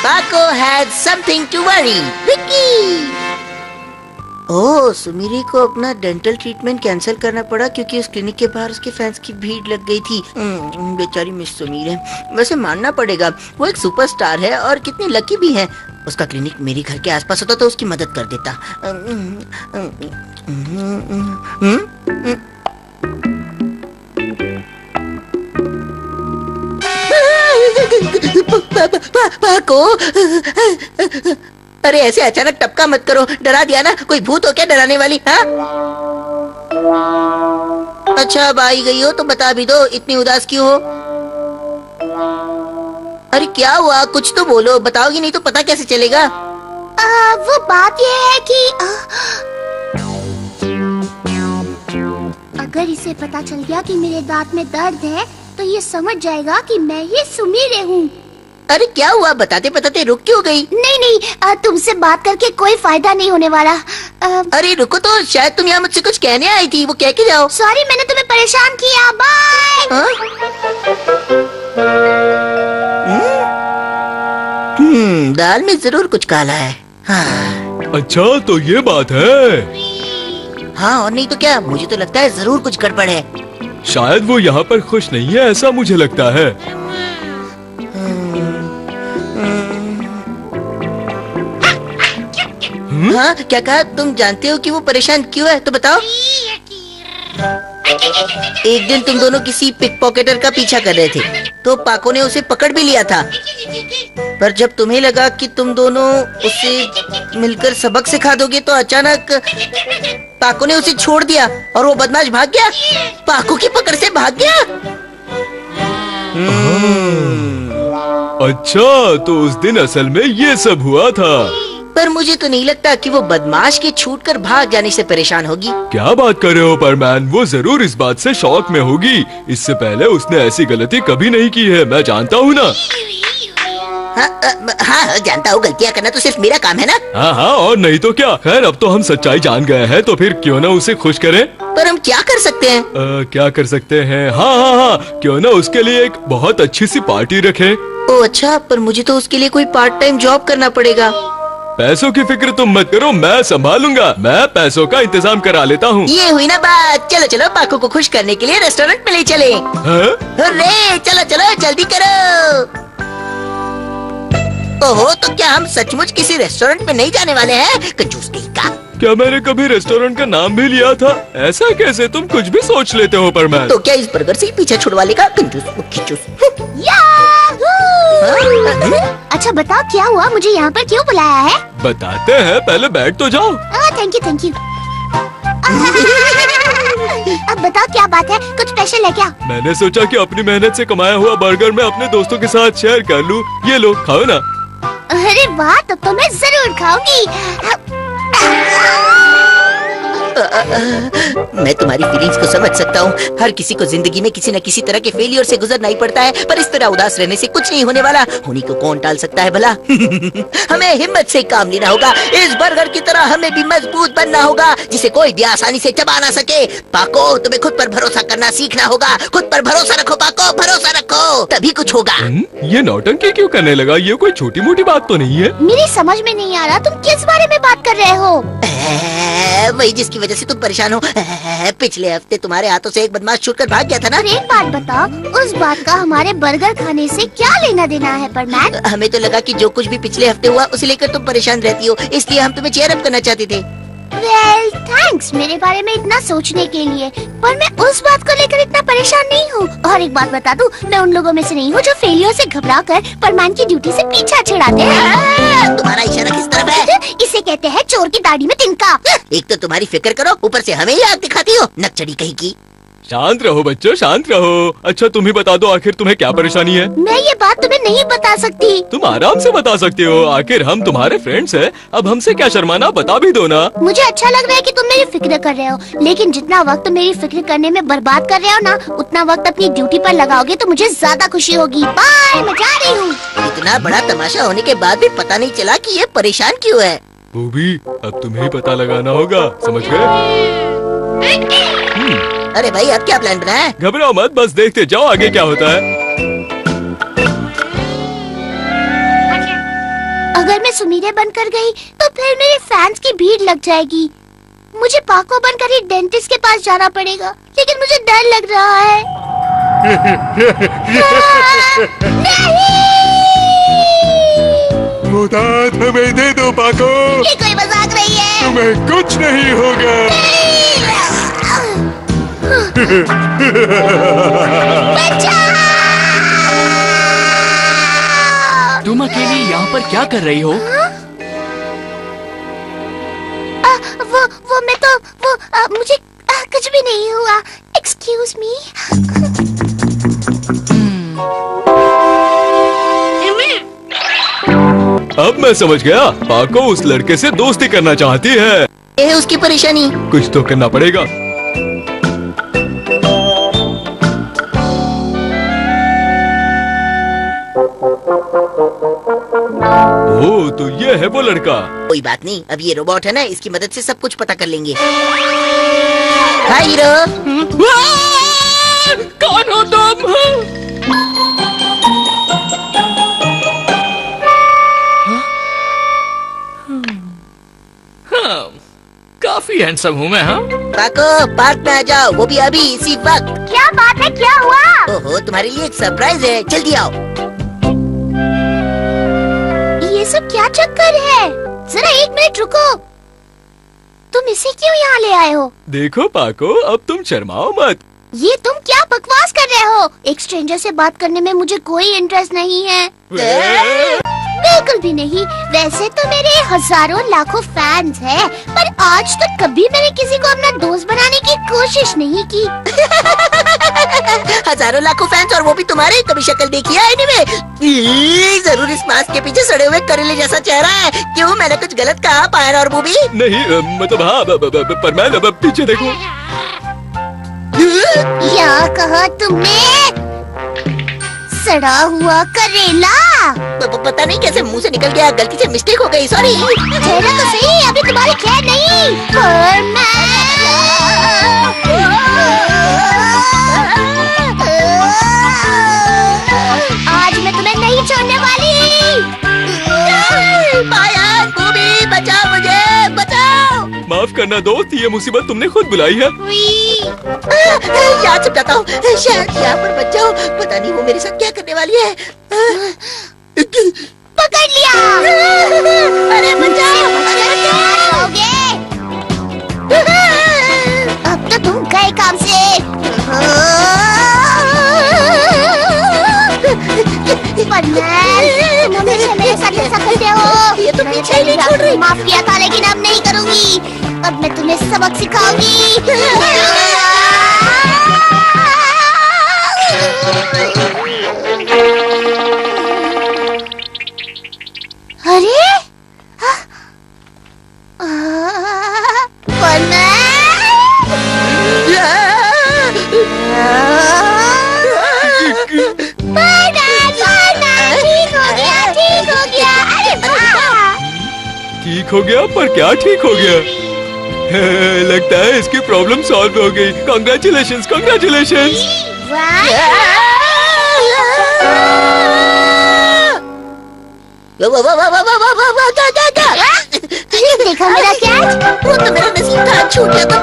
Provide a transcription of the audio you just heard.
Paco had something to worry. Vicky! ओह, सुमीरी को अपना dental treatment cancel करना पड़ा क्योंकि उस क्लिनिक के बाहर उसके फैंस की भीड़ लग गई थी। बेचारी मिस सुमीर है। वैसे मानना पड़ेगा, वो एक सुपरस्टार है और कितनी लकी भी है। उसका क्लिनिक मेरे घर के आसपास होता तो उसकी मदद कर देता। पाको, अरे ऐसे अचानक टपका मत करो, डरा दिया ना। कोई भूत हो क्या डराने वाली? हाँ, अच्छा अब आई गई हो तो बता भी दो, इतनी उदास क्यों हो? अरे क्या हुआ, कुछ तो बोलो। बताओगी नहीं तो पता कैसे चलेगा? वो बात ये है कि अगर इसे पता चल गया कि मेरे दांत में दर्द है तो ये समझ जाएगा कि मैं ही सुमीरे हूँ। अरे क्या हुआ, बताते बताते रुक क्यों गई? नहीं, तुमसे बात करके कोई फायदा नहीं होने वाला। अरे रुको तो, शायद तुम यहाँ मुझसे कुछ कहने आई थी, वो कह के जाओ। सॉरी, मैंने तुम्हें परेशान किया। बाय। दाल में जरूर कुछ काला है। हाँ। अच्छा तो ये बात है। हाँ और नहीं तो क्या, मुझे तो लगता है जरूर कुछ गड़बड़ है। शायद वो यहाँ पर खुश नहीं है, ऐसा मुझे लगता है। हाँ क्या कहा? तुम जानते हो कि वो परेशान क्यों है तो बताओ। एक दिन तुम दोनों किसी पिक पॉकेटर का पीछा कर रहे थे तो पाको ने उसे पकड़ भी लिया था, पर जब तुम्हें लगा कि तुम दोनों उसे मिलकर सबक सिखा दोगे तो अचानक पाको ने उसे छोड़ दिया और वो बदमाश भाग गया। पाको की पकड़ से भाग गया। अच्छा तो उस दिन असल में ये सब हुआ था। पर मुझे तो नहीं लगता कि वो बदमाश के छूटकर भाग जाने से परेशान होगी। क्या बात कर रहे हो परमैन, वो जरूर इस बात से शॉक में होगी। इससे पहले उसने ऐसी गलती कभी नहीं की है, मैं जानता हूँ ना। हाँ जानता हूँ, गलतियाँ करना तो सिर्फ मेरा काम है ना। हाँ और नहीं तो क्या। खैर अब तो हम सच्चाई जान गए हैं तो फिर क्यों ना उसे खुश करें। पर हम क्या कर सकते हैं? क्या कर सकते हैं? हाँ, क्यों ना उसके लिए एक बहुत अच्छी सी पार्टी रखें। ओह अच्छा, पर मुझे तो उसके लिए कोई पार्ट टाइम जॉब करना पड़ेगा। पैसों की फिक्र तुम मत करो, मैं संभालूंगा। मैं पैसों का इंतजाम करा लेता हूँ। ये हुई ना बात। चलो चलो, पाको को खुश करने के लिए रेस्टोरेंट में ले चले। अरे चलो चलो जल्दी करो। ओहो, तो क्या हम सचमुच किसी रेस्टोरेंट में नहीं जाने वाले हैं? कंजूस कहीं का। क्या मैंने कभी रेस्टोरेंट का नाम भी लिया था? ऐसा कैसे, तुम कुछ भी सोच लेते हो परमैन। तो क्या इस बर्गर से ही पीछा छुड़वा लेगा? कंजूस खिचूस। अच्छा बताओ क्या हुआ, मुझे यहाँ पर क्यों बुलाया है? बताते हैं, पहले बैठ तो जाओ। Thank you. अब बताओ क्या बात है, कुछ स्पेशल है क्या? मैंने सोचा कि अपनी मेहनत से कमाया हुआ बर्गर मैं अपने दोस्तों के साथ शेयर कर लूं। ये लो खाओ ना। अरे वाह, तो मैं जरूर खाऊंगी। मैं तुम्हारी फीलिंग्स को समझ सकता हूँ। हर किसी को जिंदगी में किसी न किसी तरह के फेलियर से गुजरना ही पड़ता है, पर इस तरह उदास रहने से कुछ नहीं होने वाला। होने को कौन टाल सकता है भला? हमें हिम्मत से काम लेना होगा। इस बर्गर की तरह हमें भी मजबूत बनना होगा, जिसे कोई भी आसानी से चबा ना सके। पाको, तुम्हें खुद पर भरोसा करना सीखना होगा। खुद पर भरोसा रखो पाको, भरोसा रखो, तभी कुछ होगा। ये नौटंकी क्यों करने लगा? ये कोई छोटी मोटी बात तो नहीं है। मेरी समझ में नहीं आ रहा, तुम किस बारे में बात कर रहे हो? वही जिसकी वजह से तुम परेशान हो। पिछले हफ्ते तुम्हारे हाथों से एक बदमाश छूटकर भाग गया था ना। एक बात बताओ, उस बात का हमारे बर्गर खाने से क्या लेना देना है परमैन? हमें तो लगा कि जो कुछ भी पिछले हफ्ते हुआ उसे लेकर तुम परेशान रहती हो, इसलिए हम तुम्हें चेयर अप करना चाहते थे। वेल थैंक्स मेरे बारे में इतना सोचने के लिए, पर मैं उस बात को लेकर इतना परेशान नहीं हूँ। और एक बात बता दूं, मैं उन लोगों में से नहीं हूँ जो फेलियर से घबराकर परमान की ड्यूटी से पीछा छुड़ाते हैं। तुम्हारा इशारा किस तरफ है? इसे कहते हैं चोर की दाढ़ी में तिनका। एक तो तुम्हारी फिक्र करो, ऊपर से हमें ही आग दिखाती हो, नकचड़ी कहीं की। शांत रहो बच्चों, शांत रहो। अच्छा तुम ही बता दो, आखिर तुम्हें क्या परेशानी है? मैं ये बात तुम्हें नहीं बता सकती। तुम आराम से बता सकते हो, आखिर हम तुम्हारे फ्रेंड्स हैं। अब हमसे क्या शर्माना, बता भी दो ना। मुझे अच्छा लग रहा है कि तुम मेरी फिक्र कर रहे हो, लेकिन जितना वक्त तुम मेरी फिक्र करने में बर्बाद कर रहे हो ना, उतना वक्त अपनी ड्यूटी पर लगाओगे तो मुझे ज्यादा खुशी होगी। बाय, मैं जा रही हूँ। इतना बड़ा तमाशा होने के बाद भी पता नहीं चला कि ये परेशान क्यों है। बूबी, अब तुम्हें ही पता लगाना होगा, समझ गए? अरे भाई, अब क्या प्लान बनाया है? घबराओ मत, बस देखते जाओ आगे क्या होता है। सुमीरे बनकर गई तो फिर मेरे फैंस की भीड़ लग जाएगी। मुझे पाको बनकर एक डेंटिस्ट के पास जाना पड़ेगा, लेकिन मुझे डर लग रहा है। वो दांत हमें दे दो पाको। ये कोई मजाक नहीं है। तुम्हें कुछ नहीं होगा। तुम अकेली यहाँ पर क्या कर रही हो? मुझे कुछ भी नहीं हुआ। Excuse me. अब मैं समझ गया, पाको उस लड़के से दोस्ती करना चाहती है। ये है उसकी परेशानी। कुछ तो करना पड़ेगा। ओह, तो ये है वो लड़का। कोई बात नहीं, अब ये रोबोट है ना, इसकी मदद से सब कुछ पता कर लेंगे। हाय हीरो। कौन हो तुम? काफी हैंडसम हूँ मैं। हाँ, पाको पार्क में आ जाओ, वो भी अभी इसी वक्त। क्या बात है, क्या हुआ? ओहो, तुम्हारे लिए एक सरप्राइज है, जल्दी आओ। ये सब क्या चक्कर है? जरा एक मिनट रुको। तुम इसे क्यों यहाँ ले आए हो? देखो पाको, अब तुम शर्माओ मत। ये तुम क्या बकवास कर रहे हो? एक स्ट्रेंजर से बात करने में मुझे कोई इंटरेस्ट नहीं है। बिल्कुल भी नहीं। वैसे तो मेरे हजारों लाखों फैंस हैं, पर आज तक कभी मैंने किसी को अपना दोस्त बनाने की कोशिश नहीं की। हजारों लाखों फैंस, और वो भी तुम्हारे। कभी शक्ल देखी है एनीमे? जरूर इस मास्क के पीछे सड़े हुए करेले जैसा चेहरा है। क्यों, मैंने कुछ गलत कहा पायर और मूवी? नहीं, मतलब हाँ, पर मैं पीछे देखो। क्या कहा तुमने? सड़ा हुआ करेला? पता नहीं कैसे मुंह से निकल गया, गलती से मिस्टेक हो गई, सॉरी। ठहरो तो सही, अभी तुम्हारी खैर नहीं। पर आज मैं तुम्हें नहीं छोड़ने वाली। पायर, मूवी, बचाओ मुझे, बचाओ। माफ करना दोस्त, ये मुसीबत तुमने खुद बुलाई है। याद समझाता हूँ, शायद यहाँ पर बच जाओ। पता नहीं वो मेरे साथ क्या करने वाली है। पकड़ लिया। अरे बचाओ, अब तो तुम गए काम से। तुम हमेशा मेरे साथ ऐसा करते हो। ये तो पीछे ही नहीं छोड़ रही। माफ किया था, लेकिन अब नहीं करूँगी। अब मैं तुम्हें सबक सिखाऊंगी। अरे ठीक हो गया, पर क्या ठीक हो गया? लगता है इसकी प्रॉब्लम सॉल्व हो गई। Congratulations, congratulations. देखा मेरा कैच? वो तो मेरा नसीब था, छूट गया तो।